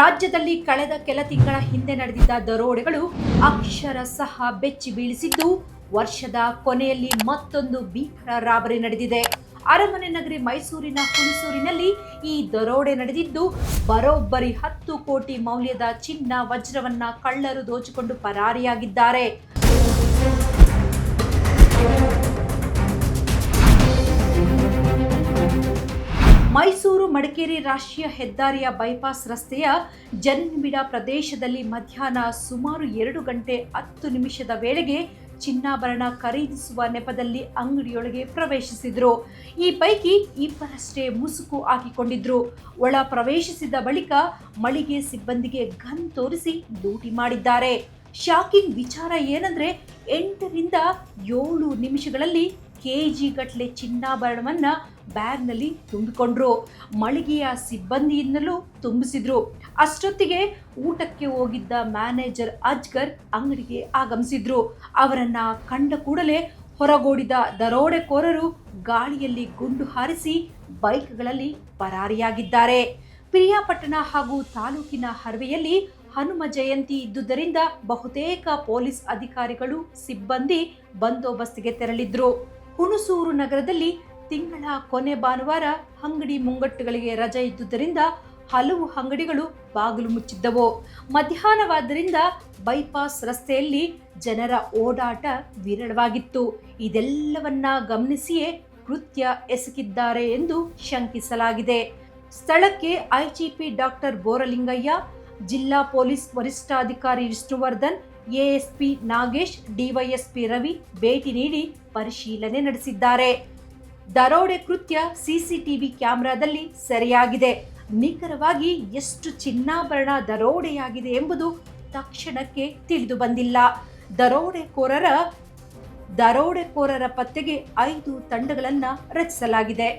ರಾಜ್ಯದಲ್ಲಿ ಕಳೆದ ಕೆಲ ತಿಂಗಳ ಹಿಂದೆ ನಡೆದಿದ್ದ ದರೋಡೆಗಳು ಅಕ್ಷರಶಃ ಬೆಚ್ಚಿ ಬೀಳಿಸಿದ್ದು, ವರ್ಷದ ಕೊನೆಯಲ್ಲಿ ಮತ್ತೊಂದು ಭೀಕರ ರಾಬರಿ ನಡೆದಿದೆ. ಅರಮನೆ ನಗರಿ ಮೈಸೂರಿನ ಹುಣಸೂರಿನಲ್ಲಿ ಈ ದರೋಡೆ ನಡೆದಿದ್ದು, ಬರೋಬ್ಬರಿ 10 ಕೋಟಿ ಮೌಲ್ಯದ ಚಿನ್ನ, ವಜ್ರವನ್ನ ಕಳ್ಳರು ದೋಚಿಕೊಂಡು ಪರಾರಿಯಾಗಿದ್ದಾರೆ. ಮೈಸೂರು ಮಡಿಕೇರಿ ರಾಷ್ಟ್ರೀಯ ಹೆದ್ದಾರಿಯ ಬೈಪಾಸ್ ರಸ್ತೆಯ ಜನನಿಬಿಡ ಪ್ರದೇಶದಲ್ಲಿ ಮಧ್ಯಾಹ್ನ ಸುಮಾರು 2 ಗಂಟೆ 10 ನಿಮಿಷದ ವೇಳೆಗೆ ಚಿನ್ನಾಭರಣ ಖರೀದಿಸುವ ನೆಪದಲ್ಲಿ ಅಂಗಡಿಯೊಳಗೆ ಪ್ರವೇಶಿಸಿದ್ರು. ಈ ಪೈಕಿ ಇಬ್ಬರಷ್ಟೇ ಮುಸುಕು ಹಾಕಿಕೊಂಡಿದ್ರು. ಒಳ ಪ್ರವೇಶಿಸಿದ ಬಳಿಕ ಮಳಿಗೆ ಸಿಬ್ಬಂದಿಗೆ ಗನ್ ತೋರಿಸಿ ಲೂಟಿ ಮಾಡಿದ್ದಾರೆ. ಶಾಕಿಂಗ್ ವಿಚಾರ ಏನಂದ್ರೆ 8 ರಿಂದ 7 ನಿಮಿಷಗಳಲ್ಲಿ ಕೆಜಿ ಗಟ್ಟಲೆ ಚಿನ್ನಾಭರಣವನ್ನ ಬ್ಯಾಗ್ನಲ್ಲಿ ತುಂಬಿಕೊಂಡ್ರು. ಮಳಿಗೆಯ ಸಿಬ್ಬಂದಿಯಿಂದಲೂ ತುಂಬಿಸಿದ್ರು. ಅಷ್ಟೊತ್ತಿಗೆ ಊಟಕ್ಕೆ ಹೋಗಿದ್ದ ಮ್ಯಾನೇಜರ್ ಅಜ್ಗರ್ ಅಂಗಡಿಗೆ ಆಗಮಿಸಿದ್ರು. ಅವರನ್ನ ಕಂಡ ಕೂಡಲೇ ಹೊರಗೋಡಿದ ದರೋಡೆಕೋರರು ಗಾಳಿಯಲ್ಲಿ ಗುಂಡು ಹಾರಿಸಿ ಬೈಕ್ಗಳಲ್ಲಿ ಪರಾರಿಯಾಗಿದ್ದಾರೆ. ಪಿರಿಯಾಪಟ್ಟಣ ಹಾಗೂ ತಾಲೂಕಿನ ಹರ್ವೆಯಲ್ಲಿ ಹನುಮ ಜಯಂತಿ ಇದ್ದುದರಿಂದ ಬಹುತೇಕ ಪೊಲೀಸ್ ಅಧಿಕಾರಿಗಳು, ಸಿಬ್ಬಂದಿ ಬಂದೋಬಸ್ತಿಗೆ ತೆರಳಿದ್ರು. ಹುಣಸೂರು ನಗರದಲ್ಲಿ ತಿಂಗಳ ಕೊನೆ ಭಾನುವಾರ ಅಂಗಡಿ ಮುಂಗಟ್ಟುಗಳಿಗೆ ರಜೆ ಇದ್ದುದರಿಂದ ಹಲವು ಅಂಗಡಿಗಳು ಬಾಗಿಲು ಮುಚ್ಚಿದ್ದವು. ಮಧ್ಯಾಹ್ನವಾದ್ದರಿಂದ ಬೈಪಾಸ್ ರಸ್ತೆಯಲ್ಲಿ ಜನರ ಓಡಾಟ ವಿರಳವಾಗಿತ್ತು. ಇದೆಲ್ಲವನ್ನ ಗಮನಿಸಿಯೇ ಕೃತ್ಯ ಎಸಗಿದ್ದಾರೆ ಎಂದು ಶಂಕಿಸಲಾಗಿದೆ. ಸ್ಥಳಕ್ಕೆ ಐಜಿಪಿ ಡಾಕ್ಟರ್ ಬೋರಲಿಂಗಯ್ಯ, ಜಿಲ್ಲಾ ಪೊಲೀಸ್ ವರಿಷ್ಠಾಧಿಕಾರಿ ವಿಷ್ಣುವರ್ಧನ್, ಎಎಸ್ಪಿ ನಾಗೇಶ್, ಡಿವೈಎಸ್ಪಿ ರವಿ ಭೇಟಿ ನೀಡಿ ಪರಿಶೀಲನೆ ನಡೆಸಿದ್ದಾರೆ. ದರೋಡೆ ಕೃತ್ಯ ಸಿಸಿಟಿವಿ ಕ್ಯಾಮೆರಾದಲ್ಲಿ ಸೆರೆಯಾಗಿದೆ. ನಿಖರವಾಗಿ ಎಷ್ಟು ಚಿನ್ನಾಭರಣ ದರೋಡೆಯಾಗಿದೆ ಎಂಬುದು ತಕ್ಷಣಕ್ಕೆ ತಿಳಿದು ಬಂದಿಲ್ಲ. ದರೋಡೆಕೋರರ ಪತ್ತೆಗೆ 5 ತಂಡಗಳನ್ನು ರಚಿಸಲಾಗಿದೆ.